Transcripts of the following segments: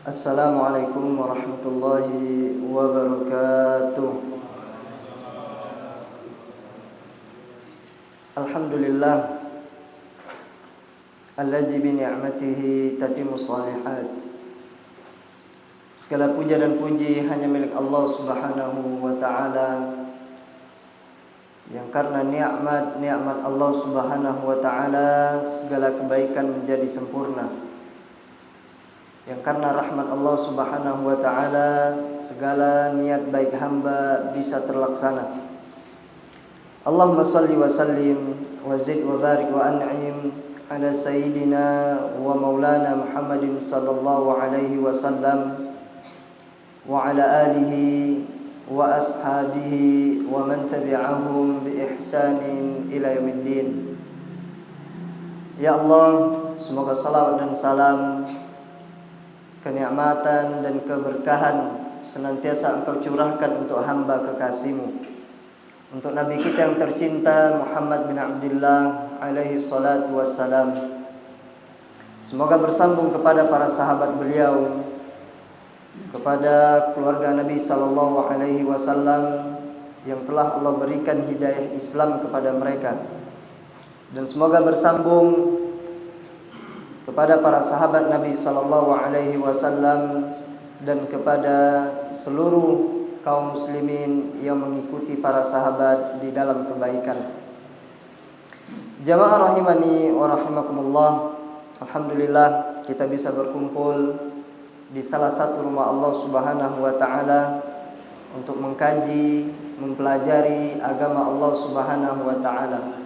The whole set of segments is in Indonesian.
Assalamualaikum warahmatullahi wabarakatuh. Alhamdulillah alladzi bi ni'matihi tatimmus shalihat. Segala puja dan puji hanya milik Allah Subhanahu wa taala, yang karena nikmat Allah Subhanahu wa taala segala kebaikan menjadi sempurna. Yang karena rahmat Allah Subhanahu wa taala segala niat baik hamba bisa terlaksana. Allahumma salli wa sallim wa zid wa barik wa an'im ala sayyidina wa maulana Muhammadin sallallahu alaihi wasallam wa ala alihi wa ashabihi wa man tabi'ahum bi ihsanin ila yaumiddin. Ya Allah, semoga salawat dan salam, kenikmatan dan keberkahan senantiasa Engkau curahkan untuk hamba kekasih-Mu, untuk Nabi kita yang tercinta Muhammad bin Abdullah alaihi salatu wassalam. Semoga bersambung kepada para sahabat beliau, kepada keluarga Nabi sallallahu alaihi wasallam yang telah Allah berikan hidayah Islam kepada mereka, dan semoga bersambung kepada para sahabat Nabi sallallahu alaihi wasallam dan kepada seluruh kaum muslimin yang mengikuti para sahabat di dalam kebaikan. Jamaah rahimani wa rahimakumullah. Alhamdulillah kita bisa berkumpul di salah satu rumah Allah Subhanahu wa taala untuk mengkaji, mempelajari agama Allah Subhanahu wa taala.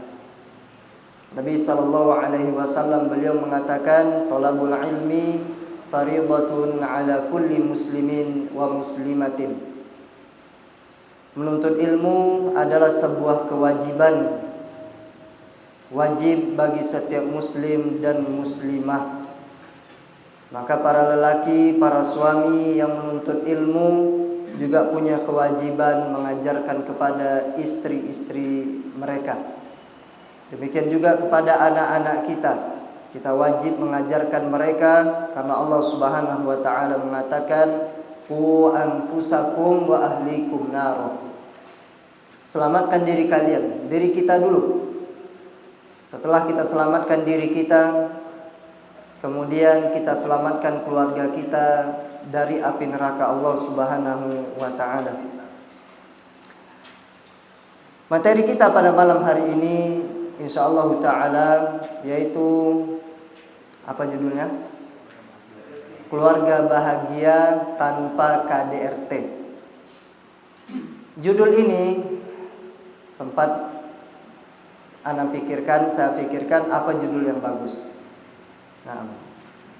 Nabi sallallahu alaihi wasallam beliau mengatakan, "Talabul ilmi fariidatun ala kulli muslimin wa muslimatin." Menuntut ilmu adalah sebuah kewajiban, wajib bagi setiap muslim dan muslimah. Maka para lelaki, para suami yang menuntut ilmu juga punya kewajiban mengajarkan kepada istri-istri mereka. Demikian juga kepada anak-anak kita. Kita wajib mengajarkan mereka karena Allah Subhanahu wa taala mengatakan, "Qu anfusakum wa ahlikum nar." Selamatkan diri kalian, diri kita dulu. Setelah kita selamatkan diri kita, kemudian kita selamatkan keluarga kita dari api neraka Allah Subhanahu wa taala. Materi kita pada malam hari ini insyaallah ta'ala yaitu apa judulnya? Keluarga bahagia tanpa KDRT. Judul ini sempat saya pikirkan apa judul yang bagus. Nah,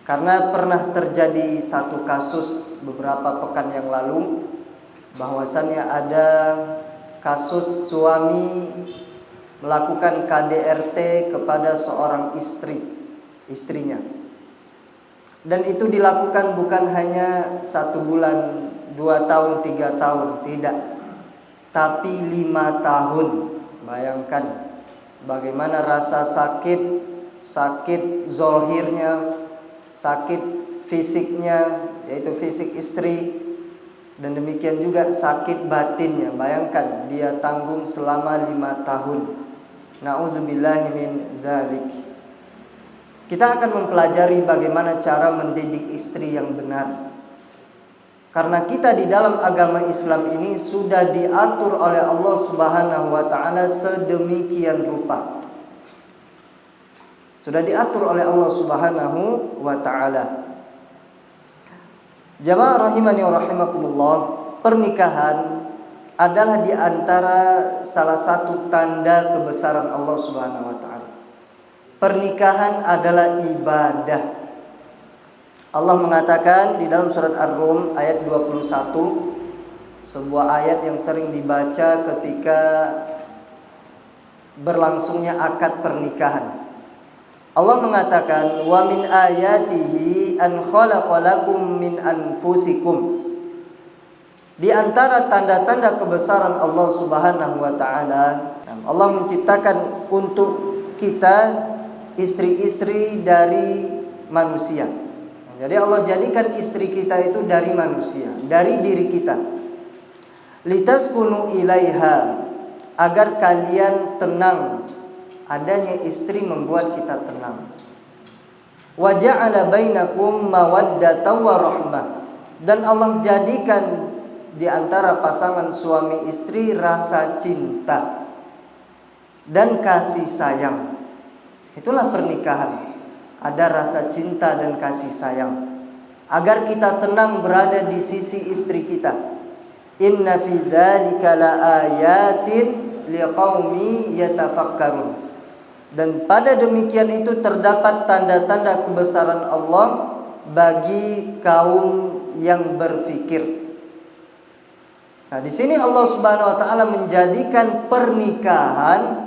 karena pernah terjadi satu kasus beberapa pekan yang lalu, bahwasannya ada kasus suami melakukan KDRT kepada seorang istrinya. Dan itu dilakukan bukan hanya 1 bulan, 2 tahun, 3 tahun, tidak, tapi 5 tahun. Bayangkan bagaimana rasa sakit zohirnya, sakit fisiknya, yaitu fisik istri, dan demikian juga sakit batinnya. Bayangkan dia tanggung selama 5 tahun. Na'udzubillahi min dzalik. Kita akan mempelajari bagaimana cara mendidik istri yang benar. Karena kita di dalam agama Islam ini sudah diatur oleh Allah Subhanahu wa taala sedemikian rupa. Sudah diatur oleh Allah Subhanahu wa taala. Jamaah rahimani wa rahimakumullah, pernikahan adalah di antara salah satu tanda kebesaran Allah Subhanahu wa taala. Pernikahan adalah ibadah. Allah mengatakan di dalam surat Ar-Rum ayat 21, sebuah ayat yang sering dibaca ketika berlangsungnya akad pernikahan. Allah mengatakan, "Wa min ayatihi an khalaqalakum min anfusikum." Di antara tanda-tanda kebesaran Allah Subhanahu wa taala, Allah menciptakan untuk kita istri-istri dari manusia. Jadi Allah jadikan istri kita itu dari manusia, dari diri kita. Litaskunu ilaiha, agar kalian tenang. Adanya istri membuat kita tenang. Wa ja'ala bainakum mawaddatan wa rahmah, dan Allah jadikan di antara pasangan suami istri rasa cinta dan kasih sayang. Itulah pernikahan. Ada rasa cinta dan kasih sayang, agar kita tenang berada di sisi istri kita. Inna fi dzalika laayatin liqaumi yatafakkarun. Dan pada demikian itu terdapat tanda-tanda kebesaran Allah bagi kaum yang berfikir. Nah, di sini Allah Subhanahu wa taala menjadikan pernikahan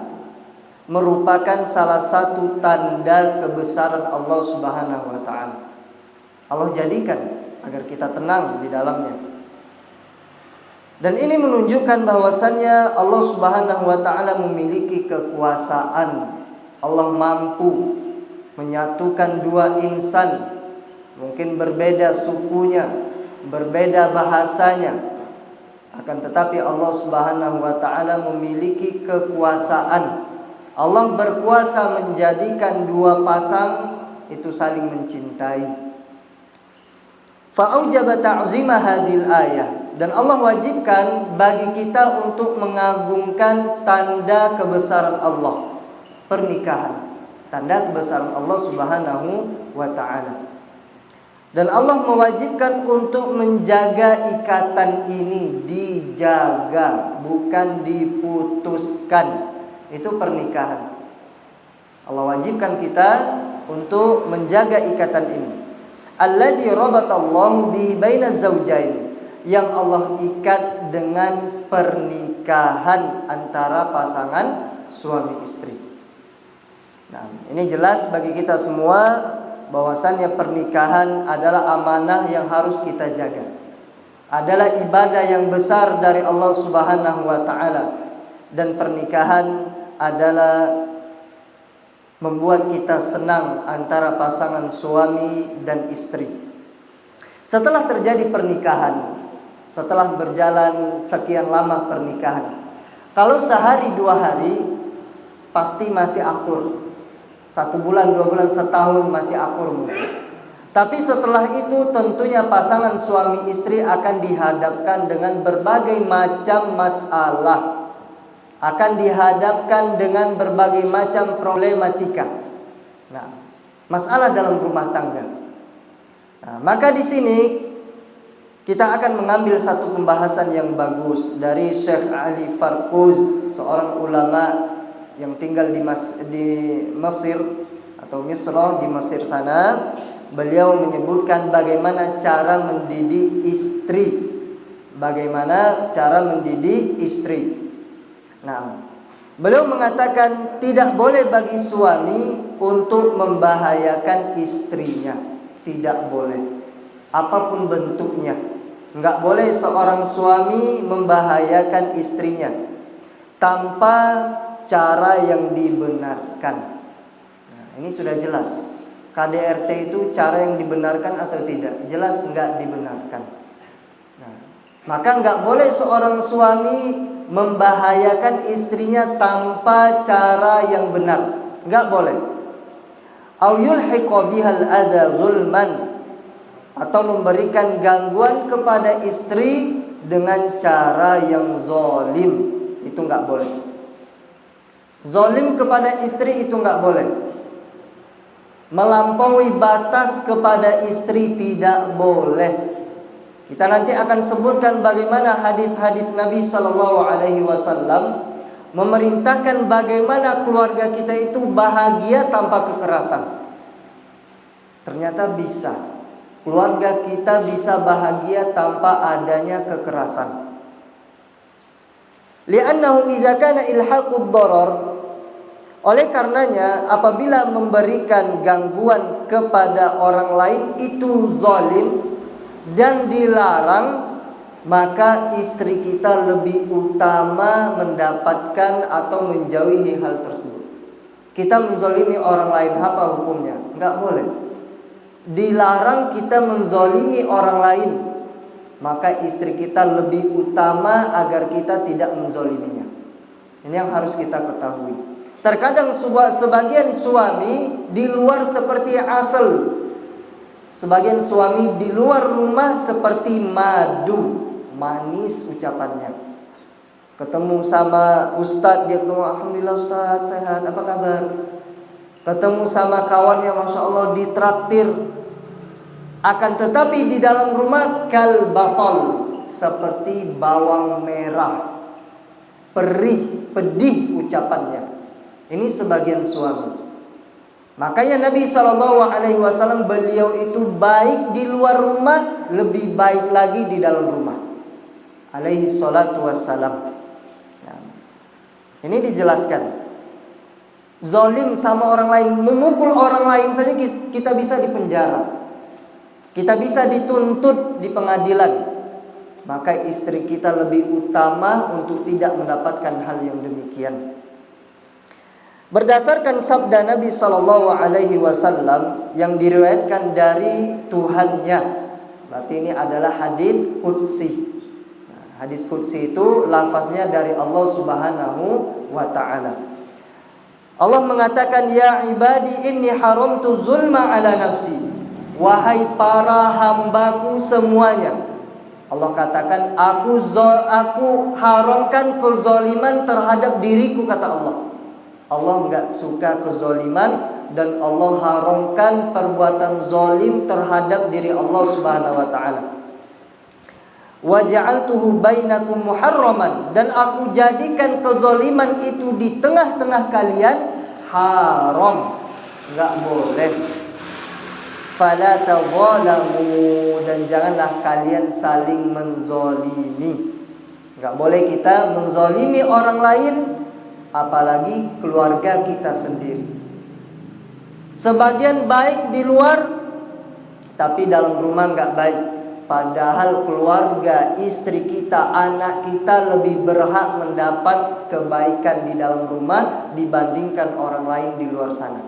merupakan salah satu tanda kebesaran Allah Subhanahu wa taala. Allah jadikan agar kita tenang di dalamnya. Dan ini menunjukkan bahwasannya Allah Subhanahu wa taala memiliki kekuasaan. Allah mampu menyatukan dua insan, mungkin berbeda sukunya, berbeda bahasanya, akan tetapi Allah Subhanahu wa taala memiliki kekuasaan. Allah berkuasa menjadikan dua pasang itu saling mencintai. Fa'aujaba ta'zima hadhil ayah, dan Allah wajibkan bagi kita untuk mengagungkan tanda kebesaran Allah. Pernikahan, tanda kebesaran Allah Subhanahu wa taala. Dan Allah mewajibkan untuk menjaga ikatan ini, dijaga, bukan diputuskan. Itu pernikahan. Allah wajibkan kita untuk menjaga ikatan ini. Alladzi rabatallahu bihi bainaz zawjain, yang Allah ikat dengan pernikahan antara pasangan suami istri. Nah, ini jelas bagi kita semua bahwasannya pernikahan adalah amanah yang harus kita jaga. Adalah ibadah yang besar dari Allah Subhanahu wa taala, dan pernikahan adalah membuat kita senang antara pasangan suami dan istri. Setelah terjadi pernikahan, setelah berjalan sekian lama pernikahan, kalau sehari dua hari pasti masih akur. 1 bulan, 2 bulan, setahun masih akur mungkin. Tapi setelah itu tentunya pasangan suami istri akan dihadapkan dengan berbagai macam masalah, akan dihadapkan dengan berbagai macam problematika. Nah, masalah dalam rumah tangga. Nah, maka di sini kita akan mengambil satu pembahasan yang bagus dari Syekh Ali Farkuz, seorang ulama yang tinggal di Mesir atau Misra, di Mesir sana. Beliau menyebutkan bagaimana cara mendidik istri. Bagaimana cara mendidik istri. Nah, beliau mengatakan tidak boleh bagi suami untuk membahayakan istrinya. Tidak boleh, apapun bentuknya. Enggak boleh seorang suami membahayakan istrinya tanpa cara yang dibenarkan. Nah, ini sudah jelas. KDRT itu cara yang dibenarkan atau tidak? Jelas enggak dibenarkan. Nah, maka enggak boleh seorang suami membahayakan istrinya tanpa cara yang benar. Enggak boleh. Au yulhiqa bihal adza zulman, atau memberikan gangguan kepada istri dengan cara yang zalim. Itu enggak boleh. Zalim kepada istri itu enggak boleh. Melampaui batas kepada istri tidak boleh. Kita nanti akan sebutkan bagaimana hadis-hadis Nabi SAW memerintahkan bagaimana keluarga kita itu bahagia tanpa kekerasan. Ternyata bisa. Keluarga kita bisa bahagia tanpa adanya kekerasan. Li'annahu idza kana ilhaqud darar, oleh karenanya apabila memberikan gangguan kepada orang lain itu zalim dan dilarang, maka istri kita lebih utama mendapatkan atau menjauhi hal tersebut. Kita menzalimi orang lain, apa hukumnya? Enggak boleh. dilarang kita menzolimi orang lain, maka istri kita lebih utama agar kita tidak menzoliminya. Ini yang harus kita ketahui. Terkadang sebagian suami di luar seperti asal, sebagian suami di luar rumah seperti madu, manis ucapannya. Ketemu sama ustadz, dia ketemu, alhamdulillah ustadz sehat, apa kabar? Ketemu sama kawannya, masya Allah ditraktir. Akan tetapi di dalam rumah kalbasol, seperti bawang merah, perih, pedih ucapannya. Ini sebagian suami. Makanya Nabi SAW, beliau itu baik di luar rumah, lebih baik lagi di dalam rumah. Alaihi salatu wassalam. Nah, ini dijelaskan. Zolim sama orang lain, memukul orang lain saja kita bisa dipenjara, kita bisa dituntut di pengadilan. Maka istri kita lebih utama untuk tidak mendapatkan hal yang demikian. Berdasarkan sabda Nabi SAW yang diriwayatkan dari Tuhannya, berarti ini adalah hadis qudsi. Nah, hadis qudsi itu lafaznya dari Allah Subhanahu wa ta'ala. Allah mengatakan, ya ibadi inni haramtu zulma ala nafsi. Wahai para hambaku semuanya, Allah katakan, aku haramkan kezaliman terhadap diriku, kata Allah. Allah enggak suka kezaliman, dan Allah haramkan perbuatan zalim terhadap diri Allah Subhanahu wa ta'ala. Wa ja'altuhu bainakum muharraman, dan aku jadikan kezaliman itu di tengah-tengah kalian haram, enggak boleh. Fala tadzalamu, dan janganlah kalian saling menzalimi. Enggak boleh kita menzalimi orang lain, apalagi keluarga kita sendiri. Sebagian baik di luar, tapi dalam rumah enggak baik. Padahal keluarga, istri kita, anak kita lebih berhak mendapat kebaikan di dalam rumah dibandingkan orang lain di luar sana.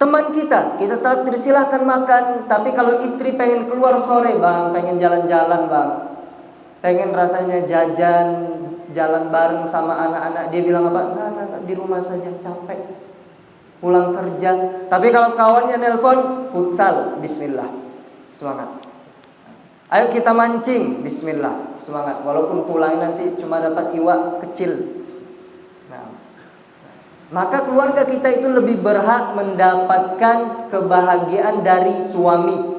Teman kita traktir, silahkan makan. Tapi kalau istri pengen keluar sore, bang, pengen jalan-jalan bang, pengen rasanya jalan bareng sama anak-anak, dia bilang apa? Enggak, di rumah saja, capek, pulang kerja. Tapi kalau kawannya nelpon, futsal, bismillah, semangat. Ayo kita mancing, bismillah, semangat. Walaupun pulang nanti cuma dapat iwak kecil. Nah, maka keluarga kita itu lebih berhak mendapatkan kebahagiaan dari suami.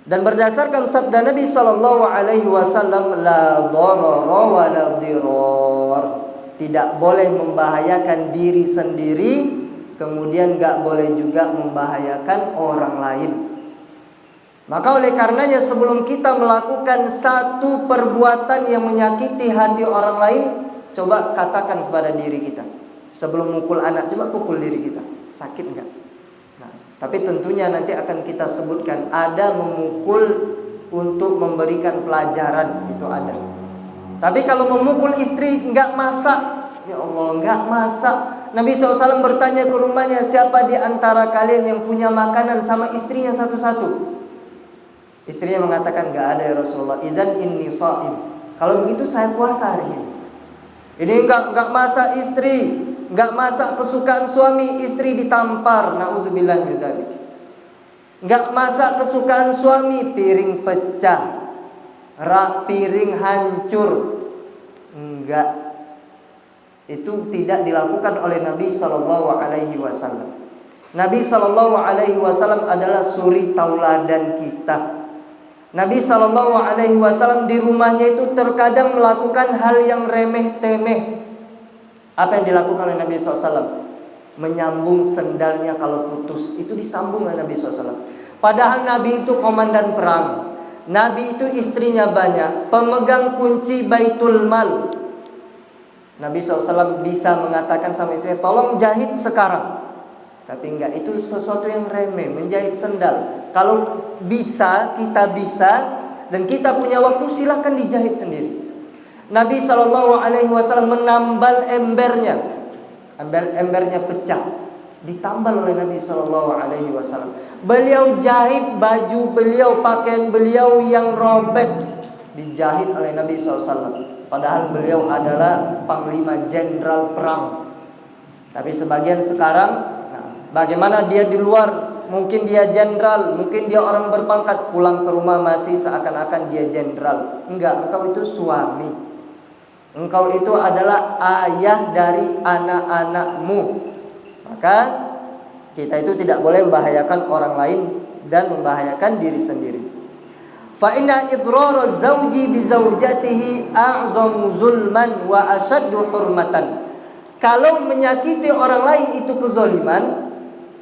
Dan berdasarkan sabda Nabi SAW, la darara wa la dirar, tidak boleh membahayakan diri sendiri, kemudian gak boleh juga membahayakan orang lain. Maka oleh karenanya sebelum kita melakukan satu perbuatan yang menyakiti hati orang lain, coba katakan kepada diri kita. Sebelum mukul anak, coba pukul diri kita, sakit enggak? Nah, tapi tentunya nanti akan kita sebutkan, ada memukul untuk memberikan pelajaran, itu ada. Tapi kalau memukul istri enggak masak, ya Allah, enggak masak. Nabi SAW bertanya ke rumahnya, siapa di antara kalian yang punya makanan sama istrinya satu-satu? Istrinya mengatakan, enggak ada ya Rasulullah. Idzan inni shaim. Kalau begitu saya puasa hari ini. Ini enggak masak istri, enggak masak kesukaan suami, istri ditampar. Naudzubillah min dzalik. Enggak masak kesukaan suami, piring pecah, piring hancur. Enggak. Itu tidak dilakukan oleh Nabi SAW. Nabi SAW adalah suri tauladan kita. Nabi SAW di rumahnya itu terkadang melakukan hal yang remeh-temeh. Apa yang dilakukan oleh Nabi SAW? Menyambung sendalnya kalau putus, itu disambung oleh Nabi SAW. Padahal Nabi itu komandan perang, Nabi itu istrinya banyak, pemegang kunci Baitul Mal. Nabi SAW bisa mengatakan sama istrinya, tolong jahit sekarang. Tapi enggak, itu sesuatu yang remeh, menjahit sendal. Kalau bisa, kita bisa, dan kita punya waktu, silahkan dijahit sendiri. Nabi SAW menambal embernya, embernya pecah. ditambal oleh Nabi Shallallahu Alaihi Wasallam. Beliau jahit baju beliau, pakaian beliau yang robek dijahit oleh Nabi SAW. Padahal beliau adalah panglima jenderal perang. Tapi sebagian sekarang, bagaimana dia di luar, mungkin dia jenderal, mungkin dia orang berpangkat, pulang ke rumah masih seakan-akan dia jenderal. Enggak, engkau itu suami. Engkau itu adalah ayah dari anak-anakmu. Maka kita itu tidak boleh membahayakan orang lain dan membahayakan diri sendiri. Fa inna idrar zawji bi zawjatihi a'zamu zulman wa ashaddu hurmatan. Kalau menyakiti orang lain itu kezaliman,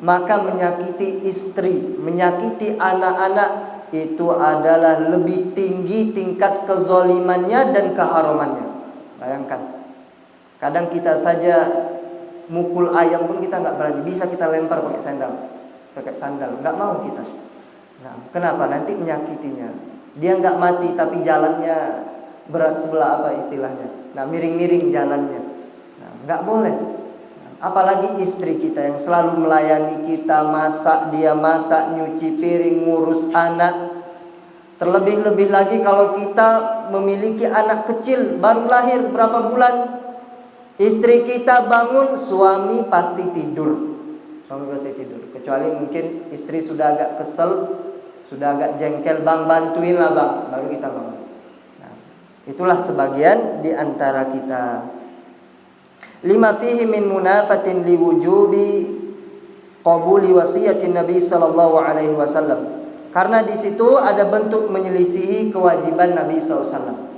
maka menyakiti istri, menyakiti anak-anak itu adalah lebih tinggi tingkat kezalimannya dan keharumannya. Bayangkan, kadang kita saja mukul ayam pun kita nggak berani, bisa kita lempar pakai sandal, nggak mau kita. Nah, kenapa? Nanti menyakitinya. Dia nggak mati tapi jalannya berat sebelah apa istilahnya? Nah, miring-miring jalannya. Nah, nggak boleh. Apalagi istri kita yang selalu melayani kita, masak, dia masak, nyuci piring, ngurus anak. Terlebih-lebih lagi kalau kita memiliki anak kecil baru lahir berapa bulan, istri kita bangun, suami pasti tidur. Kecuali mungkin istri sudah agak kesel, sudah agak jengkel, bang bantuin lah bang, baru kita bangun. Nah, itulah sebagian di antara kita. Lima fihi min munafatin liwujubi qabuli wasiyatin Nabi sallallahu alaihi wasallam. Karena di situ ada bentuk menyelisihi kewajiban Nabi SAW.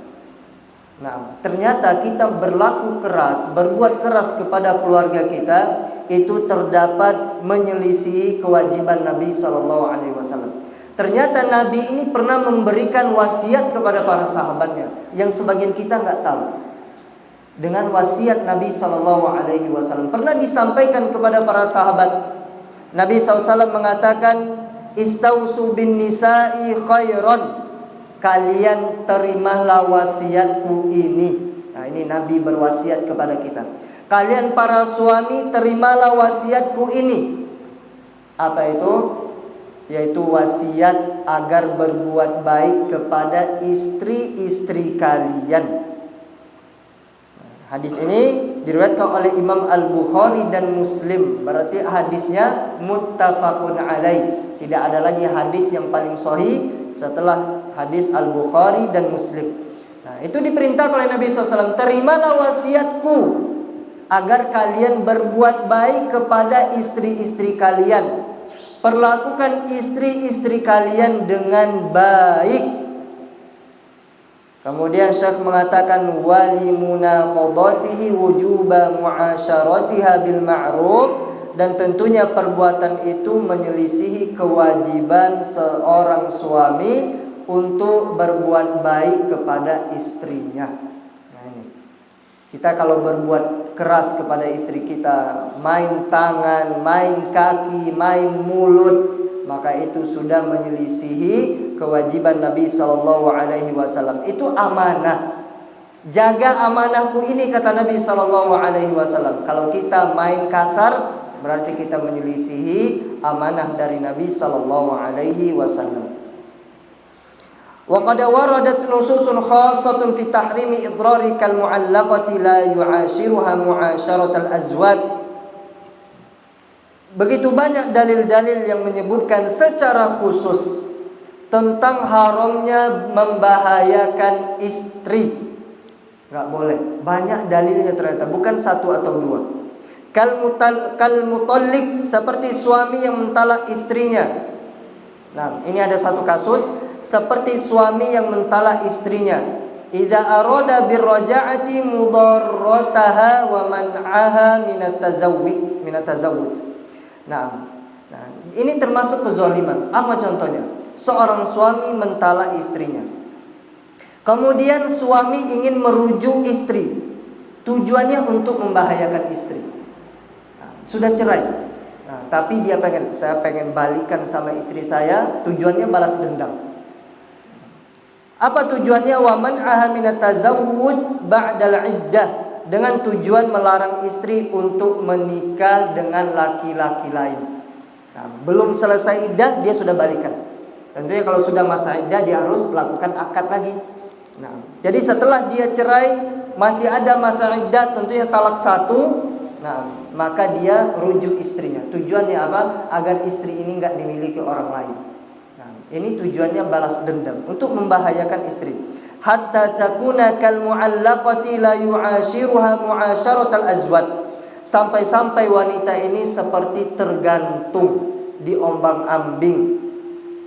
Nah, ternyata kita berlaku keras, berbuat keras kepada keluarga kita, itu terdapat menyelisihi kewajiban Nabi SAW. Ternyata Nabi ini pernah memberikan wasiat kepada para sahabatnya, yang sebagian kita nggak tahu. Dengan wasiat Nabi SAW pernah disampaikan kepada para sahabat. Nabi SAW mengatakan, Istausu bin nisa'i khairan. Kalian terimalah wasiatku ini. Nah, ini Nabi berwasiat kepada kita. Kalian para suami terimalah wasiatku ini. Apa itu? Yaitu wasiat agar berbuat baik kepada istri-istri kalian. Hadis ini diriwayatkan oleh Imam Al-Bukhari dan Muslim. Berarti hadisnya muttafaqun alaih. Tidak ada lagi hadis yang paling sahih setelah hadis Al-Bukhari dan Muslim. Nah, itu diperintahkan oleh Nabi SAW. Terimalah wasiatku agar kalian berbuat baik kepada istri-istri kalian. Perlakukan istri-istri kalian dengan baik. Kemudian Syekh mengatakan wali munaqadatihi wujuba muasyaratiha bil ma'ruf, dan tentunya perbuatan itu menyelisihi kewajiban seorang suami untuk berbuat baik kepada istrinya. Nah, ini. Kita kalau berbuat keras kepada istri kita, main tangan, main kaki, main mulut, maka itu sudah menyelisihi kewajiban Nabi SAW. Itu amanah. Jaga amanahku ini, kata Nabi SAW. Kalau kita main kasar, berarti kita menyelisihi amanah dari Nabi SAW. Wa qad waradat nususun khassatun fi tahrimi idrari kal mu'allaqati la yu'ashiruha mu'asyaratal azwaj. Begitu banyak dalil-dalil yang menyebutkan secara khusus tentang haramnya membahayakan istri. Enggak boleh. Banyak dalilnya ternyata, bukan satu atau dua. Kal mutallik, seperti suami yang mentalak istrinya. Nah, ini ada satu kasus seperti suami yang mentalak istrinya. Idza arada birraja'ati mudarrataha wa man'aha minat tazawwuj. Nah, ini termasuk kezaliman. Apa contohnya? Seorang suami mentalak istrinya. Kemudian suami ingin merujuk istri. Tujuannya untuk membahayakan istri. Sudah cerai. Nah, tapi dia saya pengen balikan sama istri saya, tujuannya balas dendam. Apa tujuannya? Wa man'aha minat tazawwuj ba'dal iddah. dengan tujuan melarang istri untuk menikah dengan laki-laki lain. Nah, belum selesai iddah dia sudah balikan. Tentunya kalau sudah masa iddah dia harus lakukan akad lagi. Nah, jadi setelah dia cerai masih ada masa iddah, tentunya talak 1. Nah, maka dia rujuk istrinya. Tujuannya apa? Agar istri ini enggak dimiliki orang lain. Nah, ini tujuannya balas dendam untuk membahayakan istri. Hatta takuna kal mu'allaqati la yu'ashiruha mu'asyaratal azwaj. Sampai-sampai wanita ini seperti tergantung, diombang-ambing.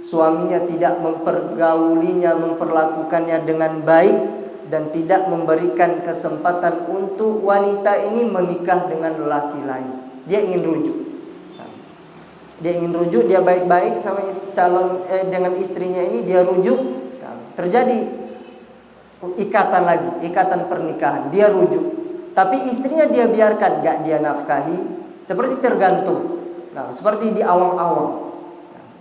Suaminya tidak mempergaulinya, memperlakukannya dengan baik, dan tidak memberikan kesempatan untuk wanita ini menikah dengan lelaki lain. Dia ingin rujuk. Dia baik-baik sama dengan istrinya ini, dia rujuk. Terjadi ikatan lagi, ikatan pernikahan. Dia rujuk. Tapi istrinya dia biarkan, gak dia nafkahi, seperti tergantung. Nah, seperti di awang-awang.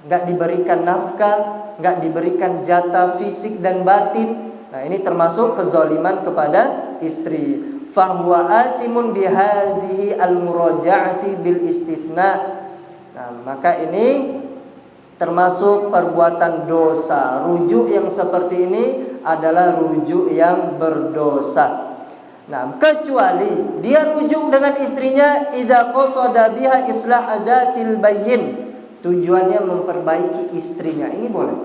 Gak diberikan nafkah, gak diberikan jatah fisik dan batin. Nah, ini termasuk kezaliman kepada istri. Fahuwa athimun bihadhihi al-muraja'ati bil istithna. Nah, maka ini termasuk perbuatan dosa. Rujuk yang seperti ini adalah rujuk yang berdosa. Nah, kecuali dia rujuk dengan istrinya idza qasada biha islah adatil bayyin. Tujuannya memperbaiki istrinya. Ini boleh.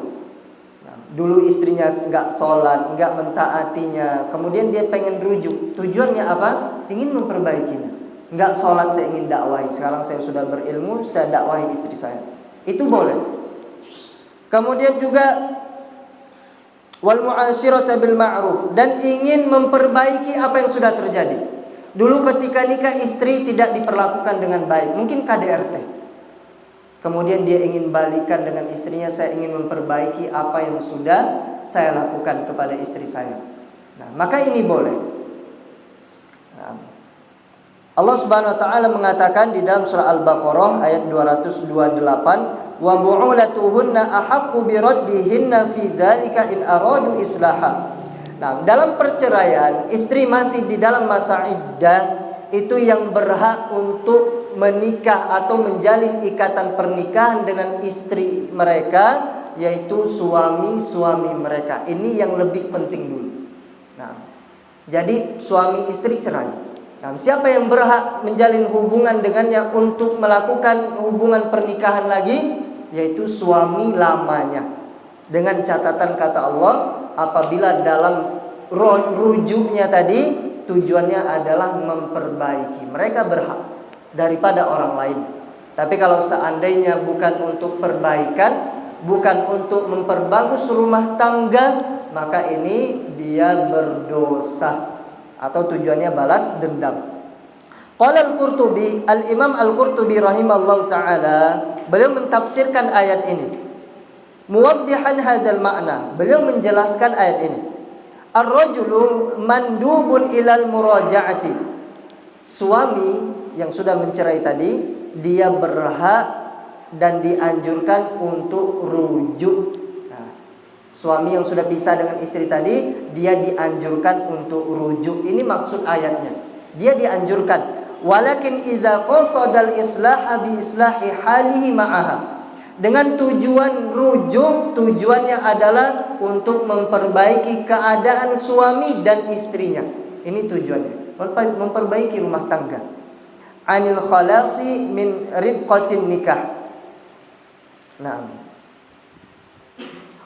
Nah, dulu istrinya enggak sholat, enggak mentaatinya, kemudian dia pengen rujuk. Tujuannya apa? Ingin memperbaikinya. Enggak sholat saya ingin dakwahi. Sekarang saya sudah berilmu, saya dakwahi istri saya. Itu boleh. Kemudian juga wal mu'asyirata bil ma'ruf, dan ingin memperbaiki apa yang sudah terjadi. Dulu ketika nikah istri tidak diperlakukan dengan baik, mungkin KDRT. Kemudian dia ingin balikan dengan istrinya, saya ingin memperbaiki apa yang sudah saya lakukan kepada istri saya. Nah, maka ini boleh. Nah, Allah Subhanahu wa taala mengatakan di dalam surah Al-Baqarah ayat 228, wa bu'ulatuhunna ahaqqu biraddihinna fi dzalika in aradu islaha. Nah, dalam perceraian istri masih di dalam masa iddah, itu yang berhak untuk menikah atau menjalin ikatan pernikahan dengan istri mereka, yaitu suami-suami mereka. Ini yang lebih penting dulu. Nah, jadi suami istri cerai. Nah, siapa yang berhak menjalin hubungan dengannya untuk melakukan hubungan pernikahan lagi? Yaitu suami lamanya. Dengan catatan kata Allah, apabila dalam rujuknya tadi tujuannya adalah memperbaiki, mereka berhak daripada orang lain. Tapi kalau seandainya bukan untuk perbaikan, bukan untuk memperbagus rumah tangga, maka ini dia berdosa atau tujuannya balas dendam. Qala al-Qurtubi, al-Imam al-Qurtubi rahimallahu taala, beliau mentafsirkan ayat ini. Muwaddihan hadzal makna, beliau menjelaskan ayat ini. Ar-rajulu mandubun ilal muraja'ati. Suami yang sudah mencerai tadi, dia berhak dan dianjurkan untuk rujuk. Nah, suami yang sudah pisah dengan istri tadi, dia dianjurkan untuk rujuk. Ini maksud ayatnya. Dia dianjurkan. Walakin idza qasadal islaha bi islahi halihi ma'aha. Dengan tujuan rujuk, tujuannya adalah untuk memperbaiki keadaan suami dan istrinya. Ini tujuannya, memperbaiki rumah tangga. Anil khalasi min ribqatin nikah. Naam.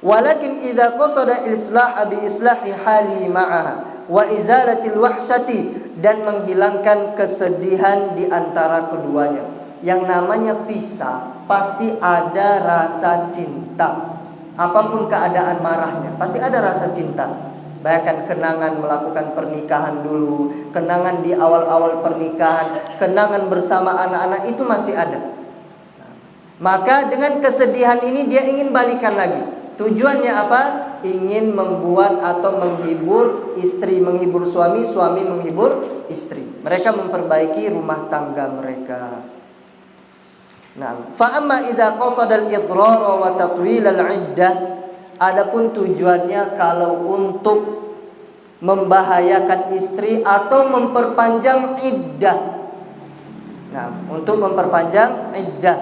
Walakin idza qasada islah bi islahi halihi ma'aha wa izalatil wahsyati, dan menghilangkan kesedihan di antara keduanya. Yang namanya pisah pasti ada rasa cinta. Apapun keadaan marahnya, pasti ada rasa cinta. Bayangkan kenangan melakukan pernikahan dulu, kenangan di awal-awal pernikahan, kenangan bersama anak-anak itu masih ada. Maka dengan kesedihan ini dia ingin balikan lagi. Tujuannya apa? Ingin membuat atau menghibur istri, menghibur suami, suami menghibur istri. Mereka memperbaiki rumah tangga mereka. Nah, fa amma idza qasada al-idrar wa tatwil al-iddah, adapun tujuannya kalau untuk membahayakan istri atau memperpanjang iddah. Nah, untuk memperpanjang iddah.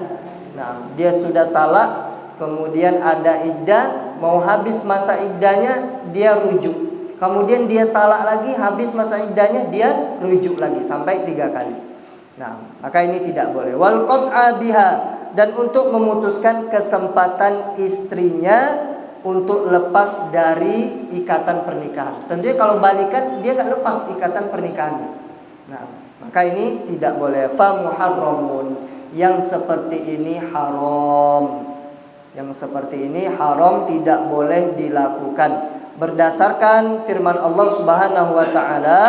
Nah, dia sudah talak, kemudian ada iddah, mau habis masa iddahnya dia rujuk. Kemudian dia talak lagi, habis masa iddahnya dia rujuk lagi sampai 3 kali. Nah, maka ini tidak boleh. Wal qat'a biha, dan untuk memutuskan kesempatan istrinya untuk lepas dari ikatan pernikahan. Tentunya kalau balikan dia nggak lepas ikatan pernikahannya. Nah, maka ini tidak boleh. Fa muharramun, yang seperti ini haram. Yang seperti ini haram, tidak boleh dilakukan. Berdasarkan firman Allah Subhanahu wa taala,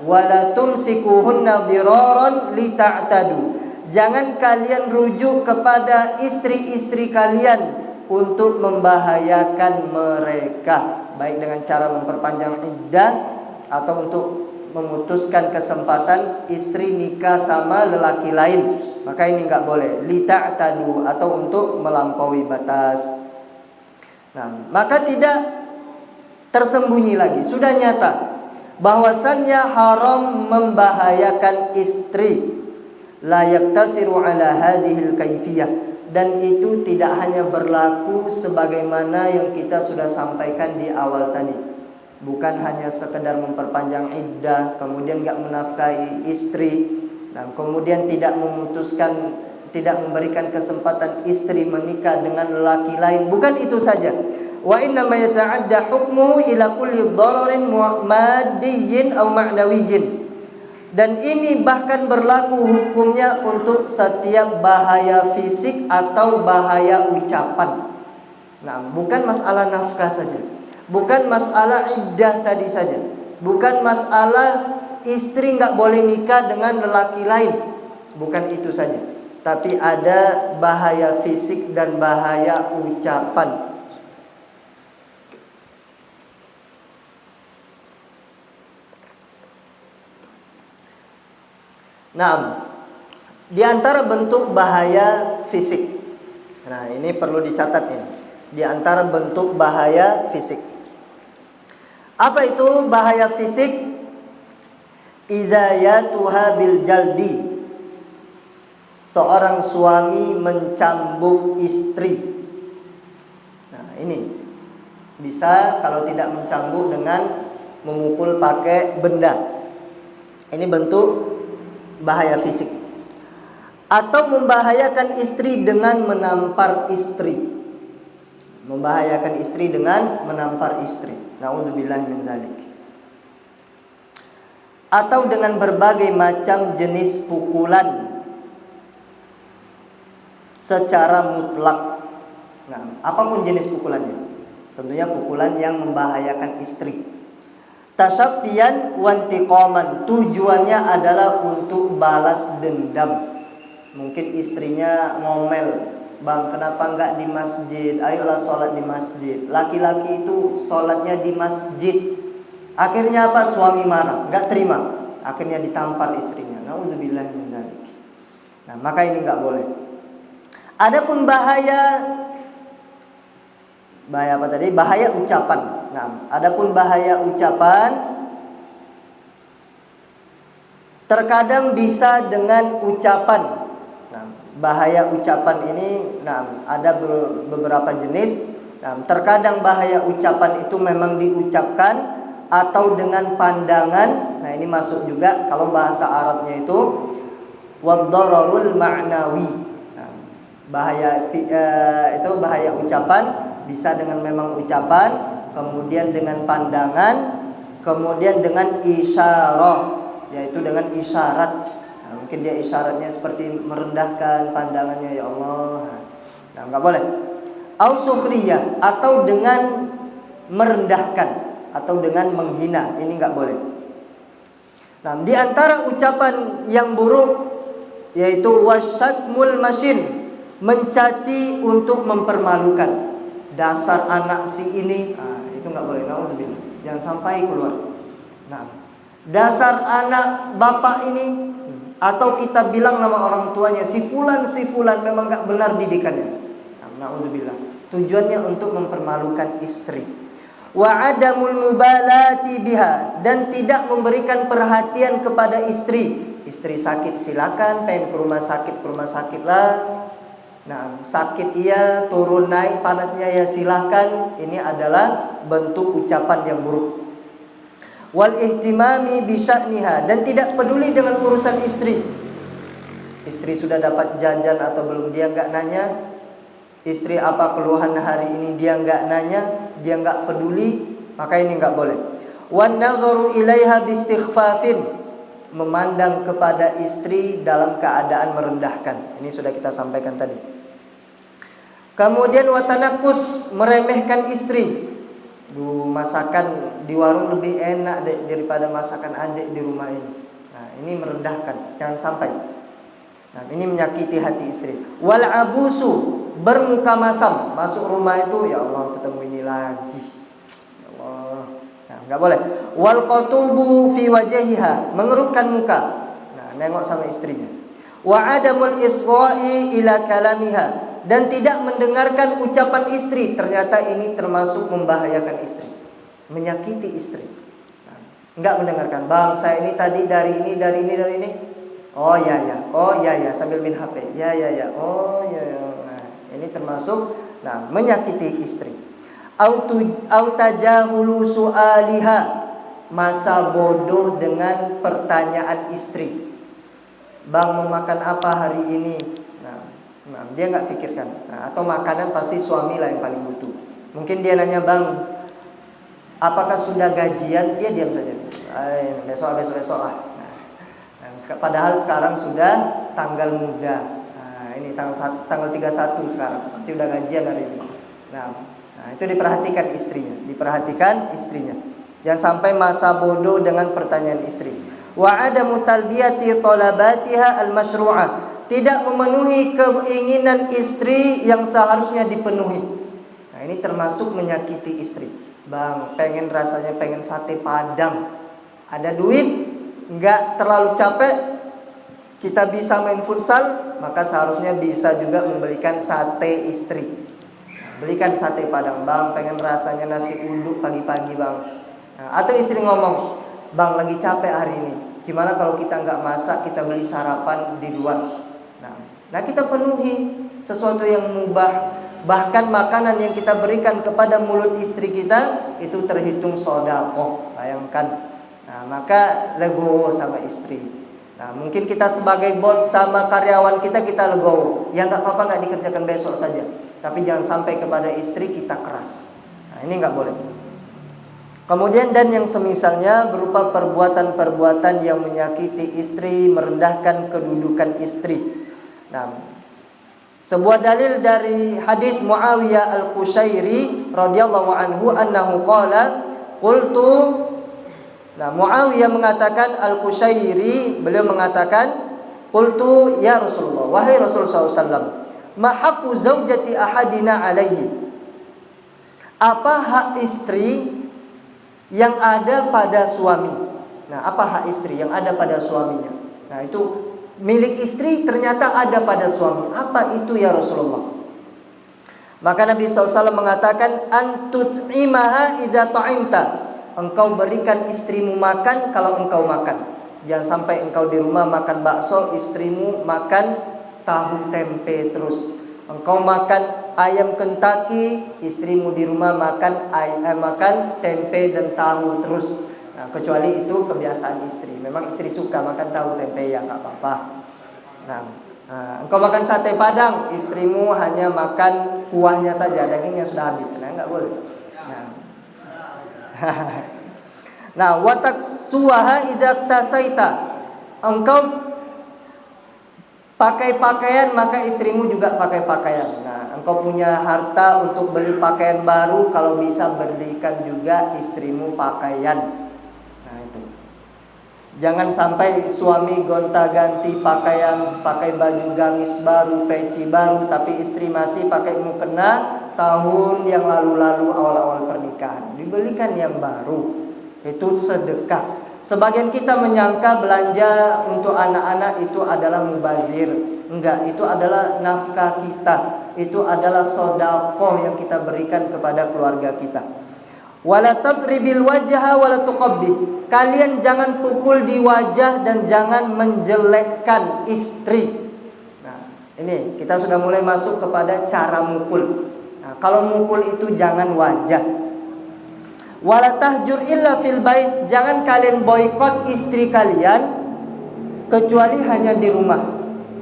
wala tumsikuhunna diraran lita'tadu. Jangan kalian rujuk kepada istri-istri kalian untuk membahayakan mereka, baik dengan cara memperpanjang iddah atau untuk memutuskan kesempatan istri nikah sama lelaki lain. Maka ini enggak boleh, lita'tadu, atau untuk melampaui batas. Nah, maka tidak tersembunyi lagi, sudah nyata bahwasannya haram membahayakan istri. La yaktasiru ala hadhil kaifiyah, dan itu tidak hanya berlaku sebagaimana yang kita sudah sampaikan di awal tadi. Bukan hanya sekedar memperpanjang iddah, kemudian enggak menafkahi istri, dan kemudian tidak memutuskan, tidak memberikan kesempatan istri menikah dengan lelaki lain. Bukan itu saja. Wa inna ma yata'adda hukmuhu ila kulli dhararin madiyyin aw ma'nawiyyin. Dan ini bahkan berlaku hukumnya untuk setiap bahaya fisik atau bahaya ucapan. Nah, bukan masalah nafkah saja, bukan masalah iddah tadi saja, bukan masalah istri nggak boleh nikah dengan lelaki lain, bukan itu saja. Tapi ada bahaya fisik dan bahaya ucapan. Nah, di antara bentuk bahaya fisik. Nah, ini perlu dicatat ini. Di antara bentuk bahaya fisik. Apa itu bahaya fisik? Idzayatuha bil jaldi. Seorang suami mencambuk istri. Nah, ini bisa kalau tidak mencambuk dengan memukul pakai benda. Ini bentuk bahaya fisik. Atau membahayakan istri dengan menampar istri. Membahayakan istri dengan menampar istri. Na'udzubillahi min dzalik. Atau dengan berbagai macam jenis pukulan secara mutlak. Nah, apapun jenis pukulannya. Tentunya pukulan yang membahayakan istri. Tasaffiyan wantiqaman, tujuannya adalah untuk balas dendam. Mungkin istrinya ngomel, "Bang, kenapa enggak di masjid? Ayolah sholat di masjid." Laki-laki itu sholatnya di masjid. Akhirnya apa? Suami marah, enggak terima. Akhirnya ditampar istrinya. Na'udzubillahi min dzalik. Nah, maka ini enggak boleh. Adapun bahaya apa tadi? Bahaya ucapan. Nah, adapun bahaya ucapan terkadang bisa dengan ucapan. Nah, bahaya ucapan ini, ada beberapa jenis. Nah, terkadang bahaya ucapan itu memang diucapkan atau dengan pandangan. Nah, ini masuk juga kalau bahasa Arabnya itu wad-dararul ma'nawi. Nah, bahaya itu bahaya ucapan bisa dengan memang ucapan, kemudian dengan pandangan, kemudian dengan isyarah, yaitu dengan isyarat. Nah, mungkin dia isyaratnya seperti merendahkan pandangannya, ya Allah. Nah, enggak boleh. Au sukhriyah, atau dengan merendahkan atau dengan menghina, ini enggak boleh. Nah, di antara ucapan yang buruk yaitu wasyatmul masyin, mencaci untuk mempermalukan. Dasar anak si ini, itu nggak boleh. Na'udzubillah, jangan sampai keluar. Nah, dasar anak bapak ini, atau kita bilang nama orang tuanya, si fulan memang nggak benar didikannya. Na'udzubillah, tujuannya untuk mempermalukan istri. Wa adamul mubalati biha, dan tidak memberikan perhatian kepada istri. Istri sakit silakan, pengen ke rumah sakitlah. Nah, sakit iya, turun naik panasnya ya silahkan. Ini adalah bentuk ucapan yang buruk. Wal ihtimami bi sya'niha, dan tidak peduli dengan urusan istri. Istri sudah dapat jajan atau belum, dia enggak nanya. Istri apa keluhan hari ini, dia enggak nanya, dia enggak peduli. Maka ini enggak boleh. Wan nazaru ilaiha bi istighfafin, memandang kepada istri dalam keadaan merendahkan. Ini sudah kita sampaikan tadi. Kemudian watanakus, meremehkan istri. Masakan di warung lebih enak daripada masakan adik di rumah ini. Nah, ini merendahkan, jangan sampai. Nah, ini menyakiti hati istri. Wal abusu, bermuka masam, masuk rumah itu, ya Allah ketemu ini lagi. Ya Allah. Nah, enggak boleh. Wal qatubu fi wajhiha, mengerutkan muka. Nah, nengok sama istrinya. Wa adamul isgha'i ila kalamiha, dan tidak mendengarkan ucapan istri. Ternyata ini termasuk membahayakan istri, menyakiti istri. Nah, enggak mendengarkan. Bang, saya ini tadi dari ini. Oh ya, sambil main HP. Ya. Oh ya. Nah, ini termasuk menyakiti istri. Au tajahulu su'aliha, masa bodoh dengan pertanyaan istri. Bang, mau makan apa hari ini? Nah, dia nggak pikirkan. Nah, atau makanan pasti suami lah yang paling butuh. Mungkin dia nanya, bang, apakah sudah gajian? Dia diam saja. Besok lah. Nah, padahal sekarang sudah tanggal muda. Nah, ini tanggal 31 sekarang. Nanti udah gajian hari ini. Nah, itu diperhatikan istrinya. Jangan sampai masa bodoh dengan pertanyaan istri. Wa adamu talbiyati talabatiha al-masyru'ah, tidak memenuhi keinginan istri yang seharusnya dipenuhi. Nah, ini termasuk menyakiti istri. Bang, rasanya pengen sate Padang. Ada duit, enggak terlalu capek, kita bisa main futsal, maka seharusnya bisa juga membelikan sate istri. Nah, belikan sate Padang, bang, pengen rasanya nasi uduk pagi-pagi, bang. Nah, atau istri ngomong, bang, lagi capek hari ini, gimana kalau kita enggak masak, kita beli sarapan di luar. Nah, kita penuhi sesuatu yang mubah. Bahkan makanan yang kita berikan kepada mulut istri kita itu terhitung sedekah. Bayangkan. Nah, maka legowo sama istri. Nah, mungkin kita sebagai bos sama karyawan kita legowo. Ya enggak apa-apa, enggak dikerjakan besok saja. Tapi jangan sampai kepada istri kita keras. Nah, ini enggak boleh. Kemudian dan yang semisalnya berupa perbuatan-perbuatan yang menyakiti istri, merendahkan kedudukan istri. Nah, sebuah dalil dari hadis Muawiyah al-Qushairi radhiyallahu anhu annahu qala qultu. Nah, Muawiyah mengatakan, al-Qushairi beliau mengatakan, qultu ya Rasulullah, wahai Rasulullah SAW, ma haqqu zaujati ahadina alaihi, apa hak istri yang ada pada suami. Nah, apa hak istri yang ada pada suaminya? Nah, itu milik istri ternyata ada pada suami. Apa itu ya Rasulullah? Maka Nabi SAW mengatakan, antut'imaha idza ta'imta, engkau berikan istrimu makan kalau engkau makan. Jangan sampai engkau di rumah makan bakso, istrimu makan tahu tempe terus. Engkau makan ayam Kentucky, istrimu di rumah makan tempe dan tahu terus. Nah, kecuali itu kebiasaan istri. Memang istri suka makan tahu tempe, ya nggak apa-apa. Nah, engkau makan sate Padang, istrimu hanya makan kuahnya saja, dagingnya sudah habis. Nah, nggak boleh. Nah, watak suwaha idza tasaita, engkau pakai pakaian maka istrimu juga pakai pakaian. Nah, engkau punya harta untuk beli pakaian baru, kalau bisa belikan juga istrimu pakaian. Jangan sampai suami gonta-ganti pakaian, pakai baju gamis baru, peci baru, tapi istri masih pakai mukena tahun yang lalu-lalu awal-awal pernikahan. Dibelikan yang baru. Itu sedekah. Sebagian kita menyangka belanja untuk anak-anak itu adalah mubazir. Enggak, itu adalah nafkah kita. Itu adalah sedekah yang kita berikan kepada keluarga kita. Wala tadribil wajha wala tuqabbih. Kalian jangan pukul di wajah dan jangan menjelekkan istri. Nah, ini kita sudah mulai masuk kepada cara mukul. Nah, kalau mukul itu jangan wajah. Wala tahjur illa fil bait. Jangan kalian boikot istri kalian kecuali hanya di rumah.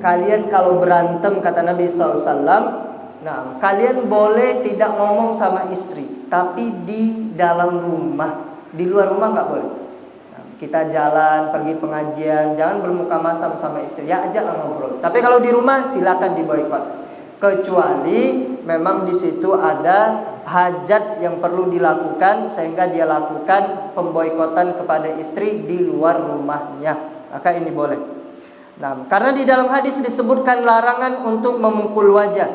Kalian kalau berantem, kata Nabi SAW, nah, kalian boleh tidak ngomong sama istri, tapi di dalam rumah. Di luar rumah nggak boleh. Nah, kita jalan, pergi pengajian, jangan bermuka masam sama istri. Ya ajak ngobrol. Tapi kalau di rumah silakan diboikot. Kecuali memang di situ ada hajat yang perlu dilakukan sehingga dia lakukan pemboikotan kepada istri di luar rumahnya. Maka ini boleh. Nah, karena di dalam hadis disebutkan larangan untuk memukul wajah.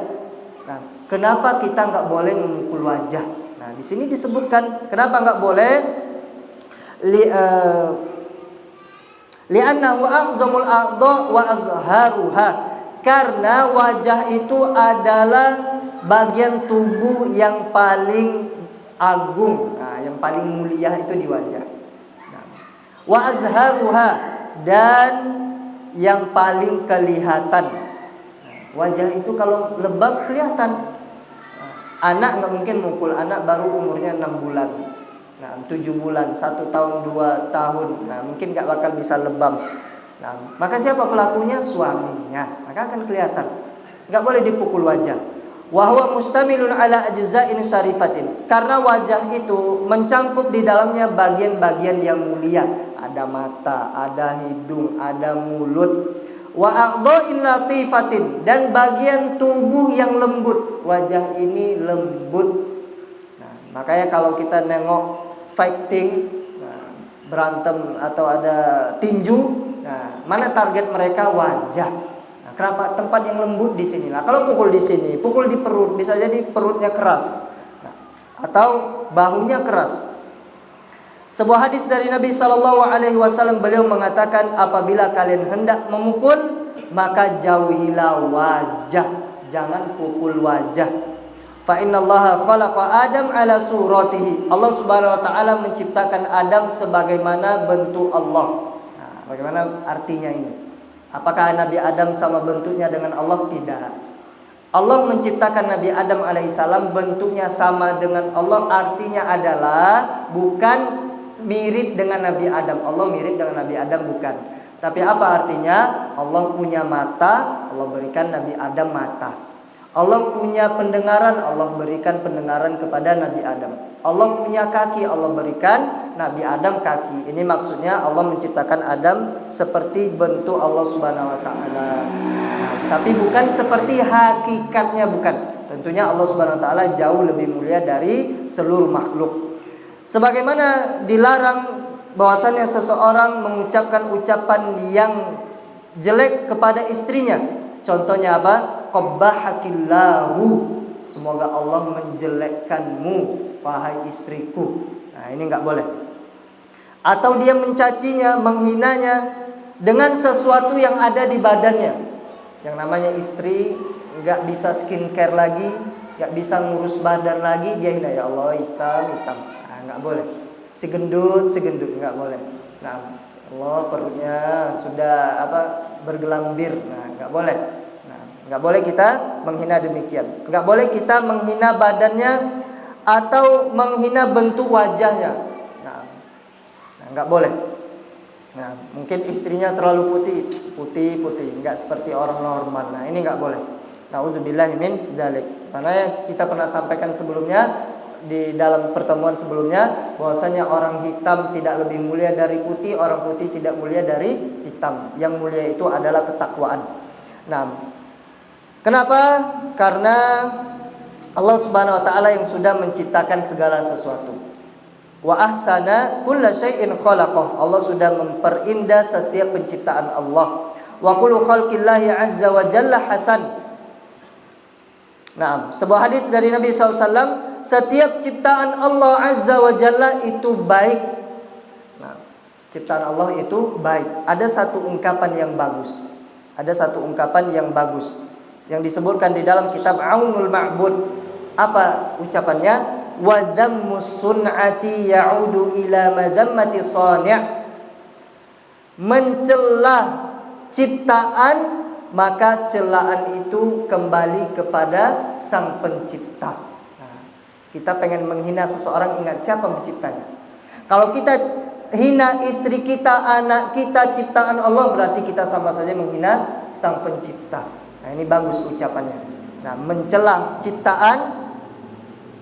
Nah, kenapa kita nggak boleh memukul wajah? Nah, di sini disebutkan kenapa nggak boleh. Li'annahu a'zamul a'dha wa azharuha. Karena wajah itu adalah bagian tubuh yang paling agung. Nah, yang paling mulia itu di wajah. Nah, wa azharuha, dan yang paling kelihatan. Wajah itu kalau lebam kelihatan. Anak nggak mungkin mukul, anak baru umurnya 6 bulan, 7 bulan, 1 tahun, 2 tahun. Nah, mungkin nggak bakal bisa lebam. Nah, maka siapa pelakunya? Suaminya. Maka akan kelihatan. Nggak boleh dipukul wajah. Wa huwa mustamilun ala ajza'in syarifatin. Karena wajah itu mencangkup di dalamnya bagian-bagian yang mulia. Ada mata, ada hidung, ada mulut. Wa a'dha'in latifatin, dan bagian tubuh yang lembut. Wajah ini lembut. Nah, makanya kalau kita nengok fighting, berantem atau ada tinju, nah, mana target mereka? Wajah. Nah, kenapa? Tempat yang lembut di sini. Nah, kalau pukul di sini, pukul di perut, bisa jadi perutnya keras. Nah, atau bahunya keras. Sebuah hadis dari Nabi SAW, beliau mengatakan, apabila kalian hendak memukul, maka jauhilah wajah, jangan pukul wajah. Fa innallaha khalaqa Adam ala suratihi. Allah Subhanahu wa taala menciptakan Adam sebagaimana bentuk Allah. Nah, bagaimana artinya ini? Apakah Nabi Adam sama bentuknya dengan Allah? Tidak. Allah menciptakan Nabi Adam alaihissalam bentuknya sama dengan Allah, artinya adalah bukan mirip dengan Nabi Adam. Allah mirip dengan Nabi Adam bukan. Tapi apa artinya? Allah punya mata, Allah berikan Nabi Adam mata. Allah punya pendengaran, Allah berikan pendengaran kepada Nabi Adam. Allah punya kaki, Allah berikan Nabi Adam kaki. Ini maksudnya Allah menciptakan Adam seperti bentuk Allah Subhanahu wa taala. Tapi bukan seperti hakikatnya, bukan. Tentunya Allah Subhanahu wa taala jauh lebih mulia dari seluruh makhluk. Sebagaimana dilarang bahwasannya seseorang mengucapkan ucapan yang jelek kepada istrinya. Contohnya apa? Qabbahakillahu. Semoga Allah menjelekkanmu, wahai istriku. Nah, ini enggak boleh. Atau dia mencacinya, menghinanya dengan sesuatu yang ada di badannya. Yang namanya istri enggak bisa skincare lagi, enggak bisa ngurus badan lagi, dia hina, ya Allah hitam. Nggak boleh. Si gendut nggak boleh. Nah, Allah perutnya sudah bergelambir. Nah, nggak boleh. Nah, nggak boleh kita menghina demikian. Nggak boleh kita menghina badannya atau menghina bentuk wajahnya. Nah, nggak boleh. Nah, mungkin istrinya terlalu putih, nggak seperti orang normal. Nah, ini nggak boleh. Na'udzubillahi min dzalik. Karena kita pernah sampaikan sebelumnya, di dalam pertemuan sebelumnya, bahwasanya orang hitam tidak lebih mulia dari putih, orang putih tidak mulia dari hitam. Yang mulia itu adalah ketakwaan. Nah, kenapa? Karena Allah Subhanahu wa taala yang sudah menciptakan segala sesuatu. Wa ahsana kulla syai'in khalaqah. Allah sudah memperindah setiap penciptaan Allah. Wa kullu khalqillahi azza wa jalla hasan. Nah, sebuah hadis dari Nabi SAW, setiap ciptaan Allah Azza wa Jalla itu baik. Nah, ciptaan Allah itu baik. Ada satu ungkapan yang bagus. Yang disebutkan di dalam kitab Aunul Ma'bud. Apa ucapannya? wa dhammus sun'ati ya'udu ila madhammati shani'. Mencela ciptaan, maka celaan itu kembali kepada sang pencipta. Nah, kita pengen menghina seseorang, ingat siapa penciptanya. Kalau kita hina istri kita, anak kita, ciptaan Allah, berarti kita sama saja menghina sang pencipta. Nah, ini bagus ucapannya. Nah, mencela ciptaan,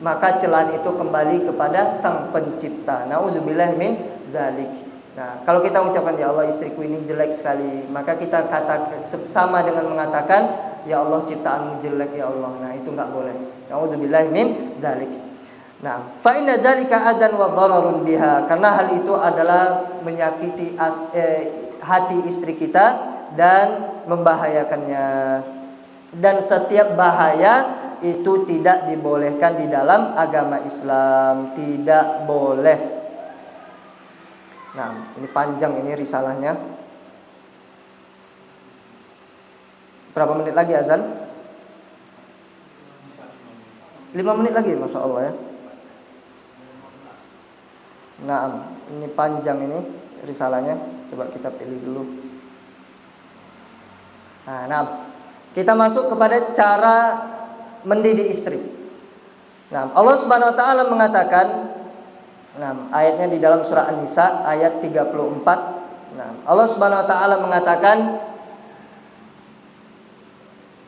maka celaan itu kembali kepada sang pencipta. Na'udzubillah min dzalik. Nah, kalau kita ucapkan ya Allah istriku ini jelek sekali, maka kita kata sama dengan mengatakan ya Allah ciptaanmu jelek ya Allah. Nah, itu enggak boleh. Na'udzubillah min dzalik. Nah, fa inna dzalika adan wa dararun biha, karena hal itu adalah menyakiti hati istri kita dan membahayakannya. Dan setiap bahaya itu tidak dibolehkan di dalam agama Islam, tidak boleh. Nah, ini panjang ini risalahnya. Berapa menit lagi azan? 5 menit lagi, Masya Allah ya. Nah, ini panjang ini risalahnya. Coba kita pilih dulu. Nah, kita masuk kepada cara mendidik istri. Nah, Allah Subhanahu wa taala mengatakan, nah, ayatnya di dalam surah An-Nisa ayat 34. Nah, Allah Subhanahu wa taala mengatakan,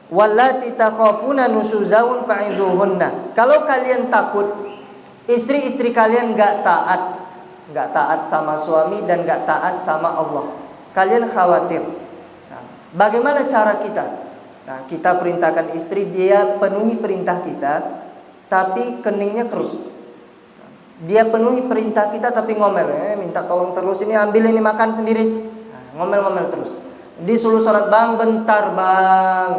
wallati takhafuna nusyuzahun fa'izuhunna. Kalau kalian takut istri-istri kalian enggak taat sama suami dan enggak taat sama Allah, kalian khawatir. Nah, bagaimana cara kita? Nah, kita perintahkan istri, dia penuhi perintah kita, tapi keningnya kerut. Dia penuhi perintah kita tapi ngomel, minta tolong terus, ini ambil ini makan sendiri. Nah, ngomel-ngomel terus. Disuruh sholat, bang bentar bang,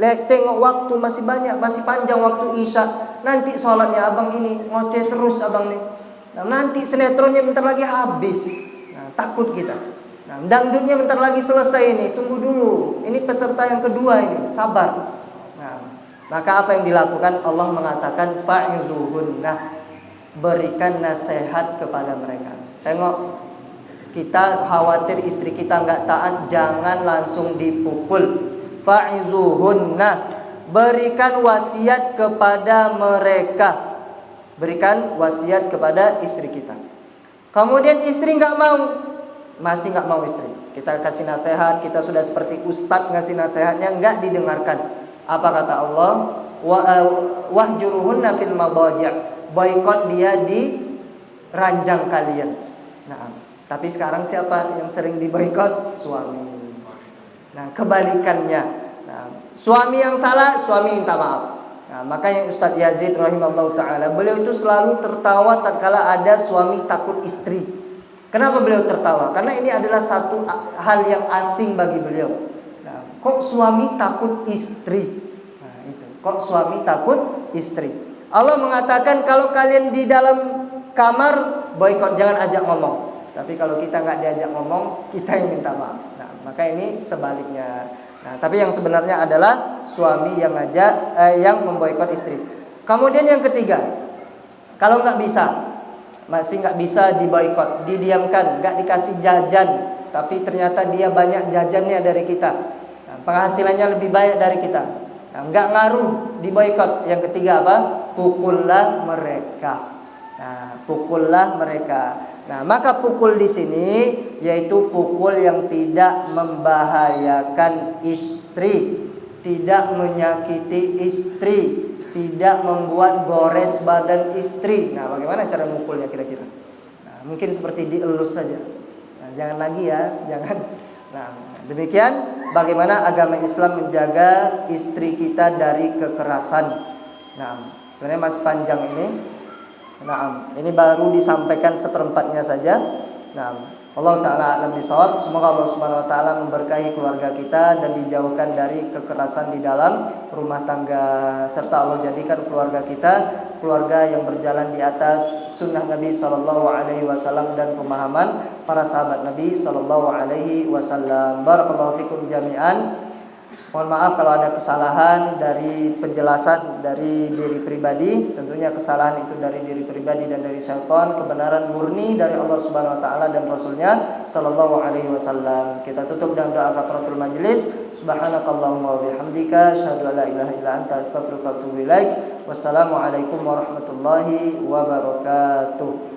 lihat tengok waktu masih banyak, masih panjang waktu isya. Nanti sholatnya abang ini ngoceh terus abang nih. Nah, nanti sinetronnya bentar lagi habis. Nah, takut kita. Nah, dangdutnya bentar lagi selesai ini, tunggu dulu. Ini peserta yang kedua ini, sabar. Nah, maka apa yang dilakukan? Allah mengatakan fa'izuhunna, berikan nasihat kepada mereka. Tengok, kita khawatir istri kita enggak taat, jangan langsung dipukul. Fa'izuhunna, berikan wasiat kepada mereka. Berikan wasiat kepada istri kita. Kemudian istri enggak mau, masih enggak mau istri. Kita kasih nasihat, kita sudah seperti ustadz ngasih nasihatnya, enggak didengarkan. Apa kata Allah? Wahjuruhunna fil madaji', boikot dia di ranjang kalian. Nah, tapi sekarang siapa yang sering diboikot? Suami. Nah, kebalikannya. Nah, suami yang salah, suami minta maaf. Nah, makanya Ustaz Yazid rahimahullah ta'ala, beliau itu selalu tertawa tatkala ada suami takut istri. Kenapa beliau tertawa? Karena ini adalah satu hal yang asing bagi beliau. Nah, kok suami takut istri? Nah, itu. Kok suami takut istri? Allah mengatakan kalau kalian di dalam kamar boikot, jangan ajak ngomong. Tapi kalau kita nggak diajak ngomong, kita yang minta maaf. Nah, maka ini sebaliknya. Nah, tapi yang sebenarnya adalah suami yang yang memboikot istri. Kemudian yang ketiga, kalau nggak bisa, masih nggak bisa diboikot, didiamkan, nggak dikasih jajan, tapi ternyata dia banyak jajannya dari kita. Nah, penghasilannya lebih banyak dari kita. Nah, nggak ngaruh diboikot. Yang ketiga apa? Pukullah mereka. Nah, pukullah mereka. Nah, maka pukul di sini yaitu pukul yang tidak membahayakan istri, tidak menyakiti istri, tidak membuat gores badan istri. Nah, bagaimana cara mukulnya kira-kira? Nah, mungkin seperti dielus saja. Nah, jangan lagi ya, jangan. Nah, demikian bagaimana agama Islam menjaga istri kita dari kekerasan. Nah, sebenarnya masih panjang ini. Nah, ini baru disampaikan seperempatnya saja. Nah, Allah Ta'ala alam bisawab. Semoga Allah Subhanahu Wa Ta'ala memberkahi keluarga kita dan dijauhkan dari kekerasan di dalam rumah tangga, serta Allah jadikan keluarga kita keluarga yang berjalan di atas sunnah Nabi Sallallahu Alaihi Wasallam dan pemahaman para sahabat Nabi Sallallahu Alaihi Wasallam. Barakallahu fikum jami'an. Mohon maaf kalau ada kesalahan dari penjelasan dari diri pribadi. Tentunya kesalahan itu dari diri pribadi dan dari syaitan. Kebenaran murni dari Allah Subhanahu wa taala dan Rasulnya sallallahu alaihi wasallam. Kita tutup dengan doa kafaratul majlis. Subhanakallahumma wa bihamdika asyhadu an la ilaha illa anta astaghfiruka wa atubu ilaik. Wassalamualaikum warahmatullahi wabarakatuh.